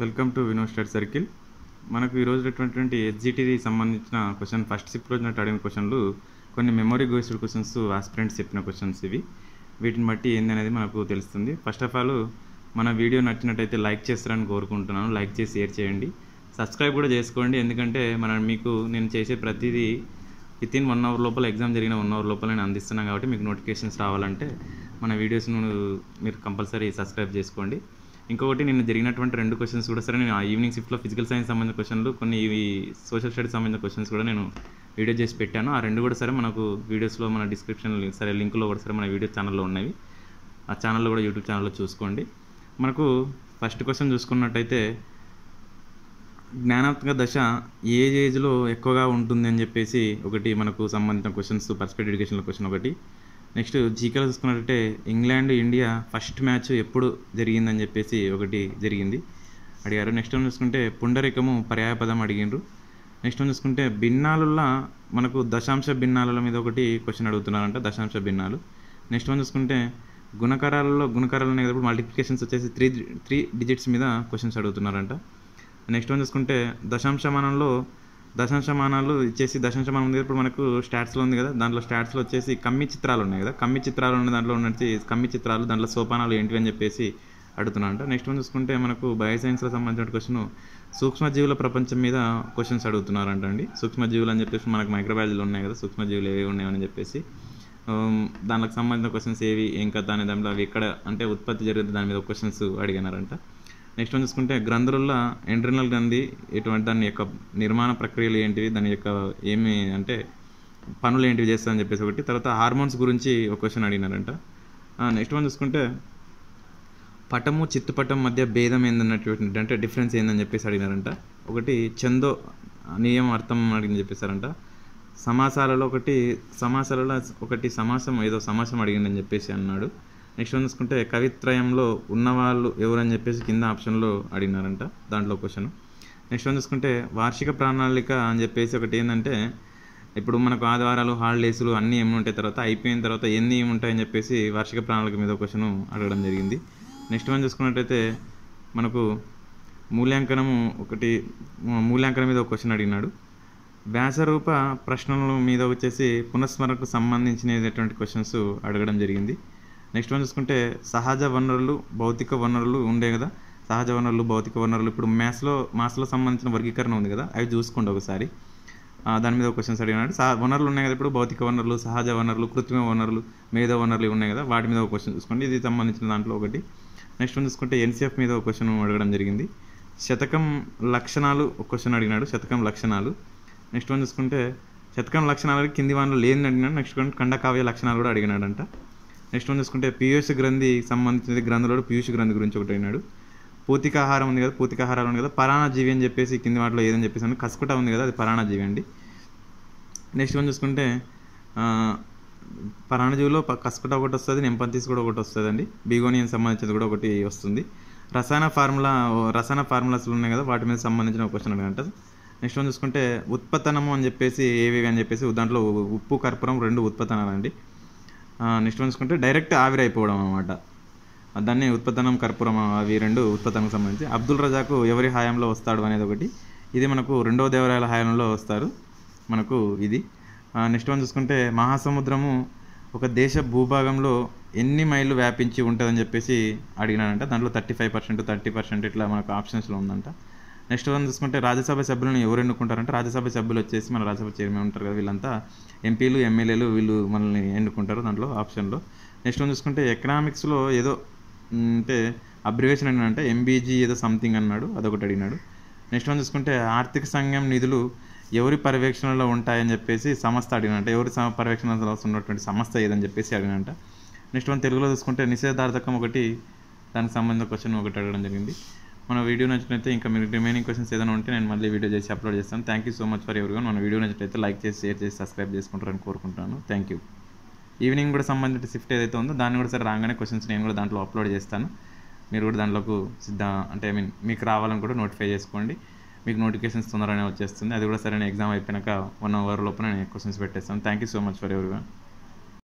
Welcome to Vino study circle. మనకు ఈరోజు ఉన్నటువంటి హెచ్జిటికి సంబంధించిన క్వశ్చన్ ఫస్ట్ షిఫ్ట్ రోజున అడిగిన క్వశ్చన్లు కొన్ని మెమరీ బేస్డ్ క్వశ్చన్స్ ఆస్పిరెంట్స్ చెప్పిన క్వశ్చన్స్ ఇవి. వీటిని బట్టి ఏంది అనేది మనకు తెలుస్తుంది. ఫస్ట్ ఆఫ్ ఆల్ మన వీడియో నచ్చినట్టయితే లైక్ చేస్తారని కోరుకుంటున్నాను. లైక్ చేసి షేర్ చేయండి, సబ్స్క్రైబ్ కూడా చేసుకోండి. ఎందుకంటే మీకు నేను చేసే ప్రతిదీ వితిన్ 1 అవర్ లోపల, ఎగ్జామ్ జరిగిన 1 అవర్ లోపల నేను అందిస్తున్నాను. కాబట్టి మీకు నోటిఫికేషన్స్ రావాలంటే మన వీడియోస్ను మీరు కంపల్సరీ సబ్స్క్రైబ్ చేసుకోండి. ఇంకొకటి, నిన్న జరిగినటువంటి 2 క్వశ్చన్స్ కూడా సరే, నేను ఆ ఈవినింగ్ షిఫ్ట్లో ఫిజికల్ సైన్స్ సంబంధించిన క్వశ్చన్లు, కొన్ని ఇవి సోషల్ స్టడీస్ సంబంధించిన క్వశ్చన్స్ కూడా నేను వీడియో చేసి పెట్టాను. ఆ 2 కూడా సరే మనకు వీడియోస్లో మన డిస్క్రిప్షన్ సరే లింక్లో కూడా సరే మన వీడియో ఛానల్లో ఉన్నవి. ఆ ఛానల్లో కూడా యూట్యూబ్ ఛానల్లో చూసుకోండి. మనకు ఫస్ట్ క్వశ్చన్ చూసుకున్నట్టయితే, జ్ఞానాత్మక దశ ఏ ఏజ్లో ఎక్కువగా ఉంటుంది అని చెప్పేసి ఒకటి మనకు సంబంధించిన క్వశ్చన్స్, పర్స్పెక్టివ్ ఎడ్యుకేషన్లో క్వశ్చన్ ఒకటి. నెక్స్ట్ జీకేలో చూసుకున్నట్టయితే, ఇంగ్లాండ్ ఇండియా ఫస్ట్ మ్యాచ్ ఎప్పుడు జరిగిందని చెప్పేసి ఒకటి అడిగారు. నెక్స్ట్ వన్ చూసుకుంటే పుండరీకము పర్యాయపదం అడిగిండ్రు. నెక్స్ట్ వన్ చూసుకుంటే భిన్నాలుల మనకు దశాంశ భిన్నాల మీద ఒకటి క్వశ్చన్ అడుగుతున్నారంట, దశాంశ భిన్నాలు. నెక్స్ట్ వన్ చూసుకుంటే గుణకారాలు అనేటప్పుడు మల్టిప్లికేషన్స్ వచ్చేసి 3 డిజిట్స్ మీద క్వశ్చన్స్ అడుగుతున్నారంట. నెక్స్ట్ వన్ చూసుకుంటే దశాంశమానాలు ఇచ్చేసి, దశాంశమానం ఉంది ఇప్పుడు మనకు స్టాట్స్లో ఉంది కదా, దాంట్లో స్టాట్స్లో వచ్చేసి కమ్మి చిత్రాలు ఉన్నాయి కదా, కమ్మి చిత్రాలు ఉన్న దాంట్లో ఉన్నట్టు కమ్మి చిత్రాలు, దాంట్లో సోపానాలు ఏంటివి అని చెప్పేసి అడుగుతున్నారంట. నెక్స్ట్ వన్ చూసుకుంటే మనకు బయోసైన్స్లో సంబంధించిన క్వశ్చన్ సూక్ష్మజీవుల ప్రపంచం మీద క్వశ్చన్స్ అడుగుతున్నారంట అండి. సూక్ష్మజీవులు అని చెప్పేసి మనకు మైక్రోబయాలజీలో ఉన్నాయి కదా, సూక్ష్మజీవులు ఏవి ఉన్నాయని చెప్పేసి దానికి సంబంధించిన క్వశ్చన్స్ ఏవి, ఏం కథ అనే దాంట్లో అవి ఎక్కడ అంటే ఉత్పత్తి జరిగింది దాని మీద క్వశ్చన్స్ అడిగినారంట. నెక్స్ట్ వన్ చూసుకుంటే గ్రంథులలో ఎండ్రినల్ గ్రంథి ఎటువంటి, దాని యొక్క నిర్మాణ ప్రక్రియలు ఏంటివి, దాని యొక్క ఏమి అంటే పనులు ఏంటివి చేస్తుందని చెప్పేసి ఒకటి. తర్వాత హార్మోన్స్ గురించి ఒక క్వశ్చన్ అడిగినారంట. నెక్స్ట్ వన్ చూసుకుంటే పటము చిత్తుపటం మధ్య భేదం ఏందన్నటువంటి అంటే డిఫరెన్స్ ఏందని చెప్పేసి అడిగినారంట. ఒకటి చందో నియమం అర్థం అడిగిందని చెప్పేసారంట. సమాసాలలో ఒకటి సమాసం ఏదో సమాసం అడిగిందని చెప్పేసి అన్నాడు. నెక్స్ట్ వన్ చూసుకుంటే కవిత్రయంలో ఉన్నవాళ్ళు ఎవరని చెప్పేసి కింద ఆప్షన్లో అడిగినారంట, దాంట్లో క్వశ్చన్. నెక్స్ట్ వన్ చూసుకుంటే వార్షిక ప్రణాళిక అని చెప్పేసి ఒకటి ఏంటంటే, ఇప్పుడు మనకు ఆదివారాలు హాలిడేస్లు అన్నీ ఏమి ఉంటాయి, తర్వాత అయిపోయిన తర్వాత ఎన్ని ఉంటాయని చెప్పేసి వార్షిక ప్రణాళిక మీద క్వశ్చన్ అడగడం జరిగింది. నెక్స్ట్ వన్ చూసుకున్నట్టయితే మనకు మూల్యాంకనం మీద ఒక క్వశ్చన్ అడిగినాడు. వ్యాసరూప ప్రశ్నల మీద వచ్చేసి పునఃస్మరణకు సంబంధించినటువంటి క్వశ్చన్స్ అడగడం జరిగింది. నెక్స్ట్ వన్ చూసుకుంటే సహజ వనరులు భౌతిక వనరులు ఉండే కదా, సహజ వనరులు భౌతిక వనరులు, ఇప్పుడు మ్యాథ్స్లో సంబంధించిన వర్గీకరణ ఉంది కదా, అవి చూసుకోండి ఒకసారి. దాని మీద క్వశ్చన్స్ అడిగినాడు. వనరులు ఉన్నాయి కదా, ఇప్పుడు భౌతిక వనరులు, సహజ వనరులు, కృత్రిమ వనరులు, మేధో వనరులు ఉన్నాయి కదా, వాటి మీద ఒక క్వశ్చన్ చూసుకోండి, ఇది సంబంధించిన దాంట్లో ఒకటి. నెక్స్ట్ వన్ చూసుకుంటే ఎన్సిఎఫ్ మీద ఒక క్వశ్చన్ అడగడం జరిగింది. శతకం లక్షణాలు ఒక క్వశ్చన్ అడిగినాడు, శతకం లక్షణాలు. నెక్స్ట్ వన్ చూసుకుంటే శతకం లక్షణాలు కింది వానలు లేని అడిగినాడు. నెక్స్ట్ వన్ ఖండకావ్య లక్షణాలు కూడా అడిగినాడంట. నెక్స్ట్ వన్ చూసుకుంటే పీయూష్ గ్రంథి సంబంధించిన గ్రంథులు పీయూష్ గ్రంథి గురించి ఒకటి అయినాడు. పూతికాహారం ఉంది కదా, పూతికాహారాలు ఉంది కదా, పరాణజీవి అని చెప్పేసి కింది వాటిలో ఏదని చెప్పేసి కస్కుట ఉంది కదా, అది పరాణజీవి అండి. నెక్స్ట్ వన్ చూసుకుంటే పరాణజీవిలో కస్కుట ఒకటి వస్తుంది, నెంపంతిస్ కూడా ఒకటి వస్తుంది అండి. బీగోనియన్ సంబంధించింది కూడా ఒకటి వస్తుంది. రసాయన ఫార్ములాస్లు ఉన్నాయి కదా, వాటి మీద సంబంధించిన ఒక క్వశ్చన్ అడగంట. నెక్స్ట్ వన్ చూసుకుంటే ఉత్పతనము అని చెప్పేసి ఏవి అని చెప్పేసి దాంట్లో ఉప్పు కర్పూరం 2 ఉత్పతనాలు అండి. నెక్స్ట్ వన్ చూసుకుంటే డైరెక్ట్ ఆవిరైపోవడం అనమాట, దాన్ని ఉత్పతనం కర్పూరం, అవి 2 ఉత్పతనకు సంబంధించి. అబ్దుల్ రజాకు ఎవరి హయాంలో వస్తాడు అనేది ఒకటి, ఇది మనకు 2వ దేవరాయల హయాంలో వస్తారు మనకు ఇది. నెక్స్ట్ వన్ చూసుకుంటే మహాసముద్రము ఒక దేశ భూభాగంలో ఎన్ని మైళ్ళు వ్యాపించి ఉంటుందని చెప్పేసి అడిగినాడంట, దాంట్లో 35%, 30% ఇట్లా మనకు ఆప్షన్స్లో ఉందంట. నెక్స్ట్ వన్ చూసుకుంటే రాజ్యసభ సభ్యులను ఎవరు ఎన్నుకుంటారంటే, రాజ్యసభ సభ్యులు వచ్చేసి మన రాజ్యసభ చైర్మన్ ఉంటారు కదా, వీళ్ళంతా ఎంపీలు ఎమ్మెల్యేలు వీళ్ళు మనల్ని ఎన్నుకుంటారు దాంట్లో ఆప్షన్లో. నెక్స్ట్ వన్ చూసుకుంటే ఎకనామిక్స్లో ఏదో అంటే అబ్రివేషన్ అంటే ఎంబీజీ ఏదో సంథింగ్ అన్నాడు, అదొకటి అడిగినాడు. నెక్స్ట్ వన్ చూసుకుంటే ఆర్థిక సంఘం నిధులు ఎవరి పర్యవేక్షణలో ఉంటాయని చెప్పేసి సంస్థ అడిగినంట, ఎవరి పర్యవేక్షణలో ఉన్నటువంటి సంస్థ ఏదని చెప్పేసి అడిగినంట. నెక్స్ట్ వన్ తెలుగులో చూసుకుంటే నిషేధార్థకం ఒకటి, దానికి సంబంధించిన క్వశ్చన్ ఒకటి అడగడం జరిగింది. మన వీడియో నచ్చినట్లయితే ఇంకా మీరు రిమైనింగ్ క్వశ్చన్స్ ఏదైనా ఉంటే నేను మళ్ళీ వీడియో చేసి అప్లోడ్ చేస్తాను. Thank you so much for everyone. మన వీడియో నచ్చినట్లయితే లైక్ చేసి షేర్ చేసి సబ్స్క్రైబ్ చేసుకుంటారని కోరుకుంటాను. Thank you. ఈవినింగ్ కూడా సంబంధించిన షిఫ్ట్ ఏదైతే ఉందో దాన్ని కూడా సరే రాగానే క్వశ్చన్స్ నేను కూడా దాంట్లో అప్లోడ్ చేస్తాను. మీరు కూడా దాంట్లోకి మీకు రావాలని కూడా నోటిఫై చేసుకోండి. మీకు నోటిఫికేషన్స్ తొందరగానే వచ్చేస్తుంది. అది కూడా సరైన ఎగ్జామ్ అయిపోయినాక 1 అవర్ లోపల నేను క్వశ్చన్స్ పెట్టేస్తాను. Thank you so much for everyone.